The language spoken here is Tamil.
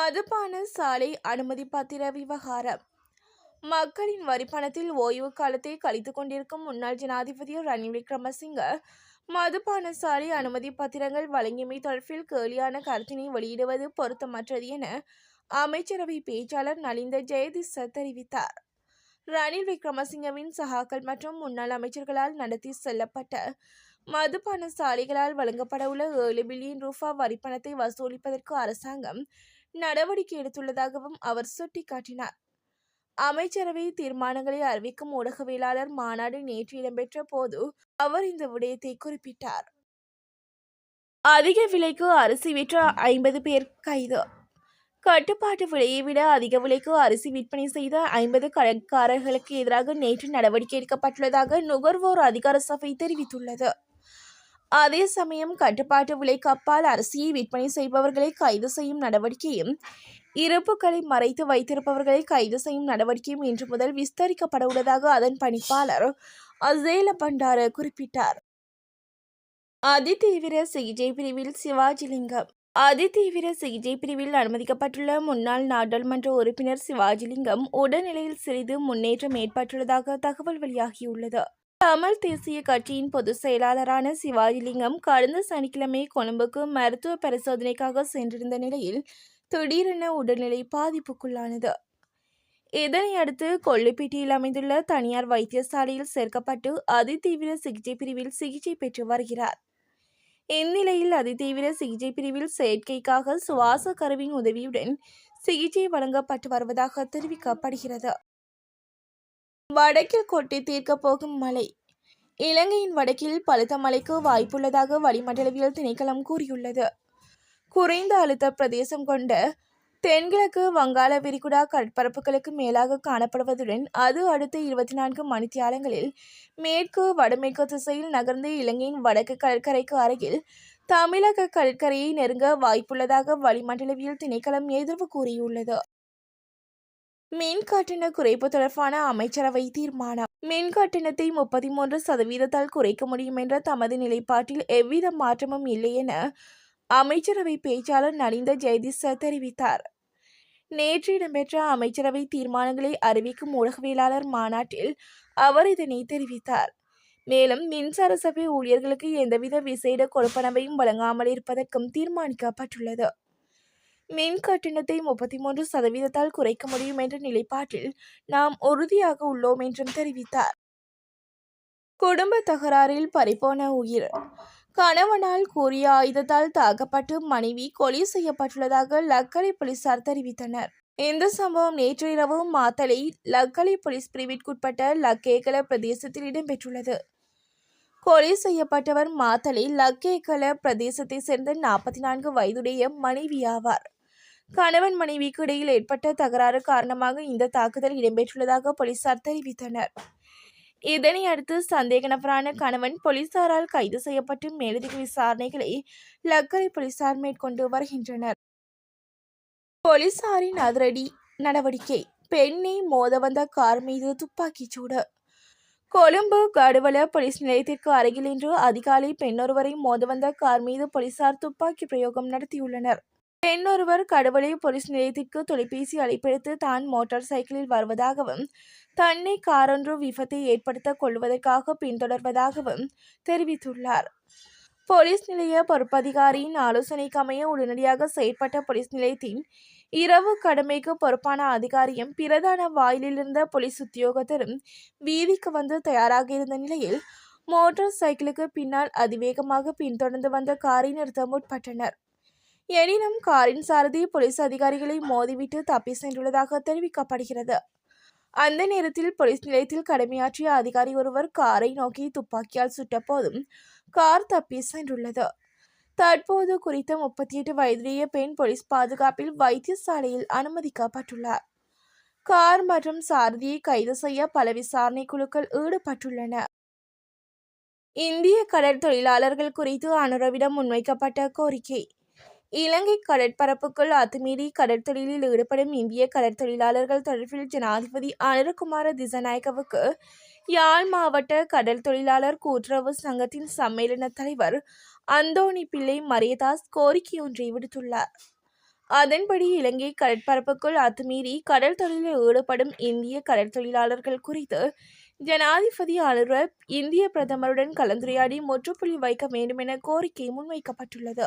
மதுபான சாலை அனுமதி பத்திர விவகாரம். மக்களின் வரிப்பணத்தில் ஓய்வு காலத்தை கழித்துக் கொண்டிருக்கும் முன்னாள் ஜனாதிபதி ரணில் விக்ரமசிங்க மதுபான சாலை அனுமதி பத்திரங்கள் வழங்கியமை தொடர்பில் கேலியான கருத்தினை வெளியிடுவது பொருத்தமற்றது என அமைச்சரவை பேச்சாளர் நலிந்த ஜெயதிச தெரிவித்தார். ரணில் விக்ரமசிங்கவின் சகாக்கள் மற்றும் முன்னாள் அமைச்சர்களால் நடத்தி செல்லப்பட்ட மதுபான சாலைகளால் வழங்கப்படவுள்ள 7 பில்லியன் ரூபாய் வரிப்பணத்தை வசூலிப்பதற்கு அரசாங்கம் நடவடிக்கை எடுத்துள்ளதாகவும் அவர் சுட்டிக்காட்டினார். அமைச்சரவை தீர்மானங்களை அறிவிக்கும் ஊடகவியலாளர் மாநாடு நேற்று இடம்பெற்ற போது அவர் இந்த விடயத்தை குறிப்பிட்டார். அதிக விலைக்கு அரிசி விற்ற 50 பேர் கைது. கட்டுப்பாட்டு விலையை விட அதிக விலைக்கு அரிசி விற்பனை செய்த 50 கடைக்காரர்களுக்கு எதிராக நேற்று நடவடிக்கை எடுக்கப்பட்டுள்ளதாக நுகர்வோர் அதிகார சபை தெரிவித்துள்ளது. அதே சமயம் கட்டுப்பாட்டு விலைக்கு அப்பால் அரிசியை விற்பனை செய்பவர்களை கைது செய்யும் நடவடிக்கையும் இருப்புகளை மறைத்து வைத்திருப்பவர்களை கைது செய்யும் நடவடிக்கையும் இன்று முதல் விஸ்தரிக்கப்பட உள்ளதாக அதன் பணிப்பாளர் அசேல பண்டார குறிப்பிட்டார். அதிதீவிர சிகிச்சை பிரிவில் சிவாஜிலிங்கம். அதிதீவிர சிகிச்சை பிரிவில் அனுமதிக்கப்பட்டுள்ள முன்னாள் நாடாளுமன்ற உறுப்பினர் சிவாஜிலிங்கம் உடல்நிலையில் சிறிது முன்னேற்றம் ஏற்பட்டுள்ளதாக தகவல் வெளியாகியுள்ளது. தமிழ் தேசிய கட்சியின் பொதுச் செயலாளரான சிவாஜிலிங்கம் கடந்த சனிக்கிழமை கொழும்புக்கு மருத்துவ பரிசோதனைக்காக சென்றிருந்த நிலையில் திடீரென உடல்நிலை பாதிப்புக்குள்ளானது. இதனையடுத்து கொள்ளுப்பிட்டியில் அமைந்துள்ள தனியார் வைத்தியசாலையில் சேர்க்கப்பட்டு அதிதீவிர சிகிச்சை பிரிவில் சிகிச்சை பெற்று வருகிறார். இந்நிலையில் அதிதீவிர சிகிச்சை பிரிவில் செயற்கைக்காக சுவாச கருவியின் உதவியுடன் சிகிச்சை வழங்கப்பட்டு வருவதாக தெரிவிக்கப்படுகிறது. வடக்கில் கொட்டி தீர்க்கப் போகும் மழை. இலங்கையின் வடக்கில் பலத்த மழைக்கு வாய்ப்புள்ளதாக வளிமண்டலவியல் திணைக்களம் கூறியுள்ளது. குறைந்த அழுத்த பிரதேசம் கொண்ட தென்கிழக்கு வங்காள விரிகுடா கடற்பரப்புகளுக்கு மேலாக காணப்படுவதுடன் அது அடுத்த 24 மணித்தியாலங்களில் மேற்கு வடமேற்கு திசையில் நகர்ந்து இலங்கையின் வடக்கு கடற்கரைக்கு அருகில் தமிழக கடற்கரையை நெருங்க வாய்ப்புள்ளதாக வளிமண்டலவியல் திணைக்களம் எதிர்வு கூறியுள்ளது. மின் கட்டண குறைப்பு தொடர்பான அமைச்சரவை தீர்மானம். மின் கட்டணத்தை 33% குறைக்க முடியும் என்ற தமது நிலைப்பாட்டில் எவ்வித மாற்றமும் இல்லை என அமைச்சரவை பேச்சாளர் நலிந்த ஜெயதிச தெரிவித்தார். நேற்று இடம்பெற்ற அமைச்சரவை தீர்மானங்களை அறிவிக்கும் ஊடகவியலாளர் மாநாட்டில் அவர் இதனை தெரிவித்தார். மேலும் மின்சார சபை ஊழியர்களுக்கு எந்தவித விசேட கொடுப்பனவையும் வழங்காமல் இருப்பதற்கும் தீர்மானிக்கப்பட்டுள்ளது. மின் கட்டணத்தை 33% குறைக்க முடியும் என்ற நிலைப்பாட்டில் நாம் உறுதியாக உள்ளோம் என்றும் தெரிவித்தார். குடும்ப தகராறில் பறிபோன உயிர். கணவனால் கூறிய ஆயுதத்தால் தாக்கப்பட்டு மனைவி கொலை செய்யப்பட்டுள்ளதாக லக்கலை போலீசார் தெரிவித்தனர். இந்த சம்பவம் நேற்று இரவு மாத்தளை லக்கலை போலீஸ் பிரிவிற்குட்பட்ட லக்கேகல பிரதேசத்தில் இடம்பெற்றுள்ளது. கொலை செய்யப்பட்டவர் மாத்தளை லக்கேகல பிரதேசத்தை சேர்ந்த 44 வயதுடைய மனைவி ஆவார். கணவன் மனைவிக்கு இடையில் ஏற்பட்ட தகராறு காரணமாக இந்த தாக்குதல் இடம்பெற்றுள்ளதாக போலீசார் தெரிவித்தனர். இதனை அடுத்து சந்தேக நபரான கணவன் போலீசாரால் கைது செய்யப்பட்டு மேலதிக விசாரணைகளை லக்கரை போலீசார் மேற்கொண்டு வருகின்றனர். போலீசாரின் அதிரடி நடவடிக்கை. பெண்ணை மோத வந்த கார் மீது துப்பாக்கிச் சூடு. கொழும்பு கடுவல போலீஸ் நிலையத்திற்கு அருகில் இன்று அதிகாலை பெண்ணொருவரை மோத வந்த கார் மீது போலீசார் துப்பாக்கி பிரயோகம் நடத்தியுள்ளனர். பெண்ணொருவர் கடுவலை போலீஸ் நிலையத்திற்கு தொலைபேசி அழைப்பெடுத்து தான் மோட்டார் சைக்கிளில் வருவதாகவும் தன்னை காரொன்று விபத்தை ஏற்படுத்த கொள்வதற்காக பின்தொடர்வதாகவும் தெரிவித்துள்ளார். போலீஸ் நிலைய பொறுப்பதிகாரியின் ஆலோசனைக்கு அமைய உடனடியாக செயற்பட்ட போலீஸ் நிலையத்தின் இரவு கடமைக்கு பொறுப்பான அதிகாரியும் பிரதான வாயிலில் இருந்த போலீஸ் உத்தியோகத்தரும் வீதிக்கு வந்து தயாராக இருந்த நிலையில் மோட்டார் சைக்கிளுக்கு பின்னால் அதிவேகமாக பின்தொடர்ந்து வந்த காரை நிறுத்த முற்பட்டனர். எனினும் காரின் சாரதி போலீஸ் அதிகாரிகளை மோதிவிட்டு தப்பி சென்றுள்ளதாக தெரிவிக்கப்படுகிறது. அந்த நேரத்தில் போலீஸ் நிலையத்தில் கடமையாற்றிய அதிகாரி ஒருவர் காரை நோக்கி துப்பாக்கியால் சுட்ட போதும் கார் தப்பி சென்றுள்ளது. தற்போது குறித்த 38 வயதுடைய பெண் போலீஸ் பாதுகாப்பில் வைத்தியசாலையில் அனுமதிக்கப்பட்டுள்ளார். கார் மற்றும் சாரதியை கைது செய்ய பல விசாரணை குழுக்கள் ஈடுபட்டுள்ளன. இந்திய கடற்தொழிலாளர்கள் குறித்து அனுரவிடம் முன்வைக்கப்பட்ட கோரிக்கை. இலங்கை கடற்பரப்புக்குள் அத்துமீறி கடற்தொழிலில் ஈடுபடும் இந்திய கடற்தொழிலாளர்கள் தொடர்பில் ஜனாதிபதி அனுரகுமார திசாநாயக்கவுக்கு யாழ் மாவட்ட கடல் தொழிலாளர் கூட்டுறவு சங்கத்தின் சம்மேளன தலைவர் அந்தோணி பிள்ளை மரியதாஸ் கோரிக்கையொன்றை விடுத்துள்ளார். அதன்படி இலங்கை கடற்பரப்புக்குள் அத்துமீறி கடல் தொழிலில் ஈடுபடும் இந்திய கடற்தொழிலாளர்கள் குறித்து ஜனாதிபதி அனுர இந்திய பிரதமருடன் கலந்துரையாடி முற்றுப்புள்ளி வைக்க வேண்டும் என கோரிக்கை முன்வைக்கப்பட்டுள்ளது.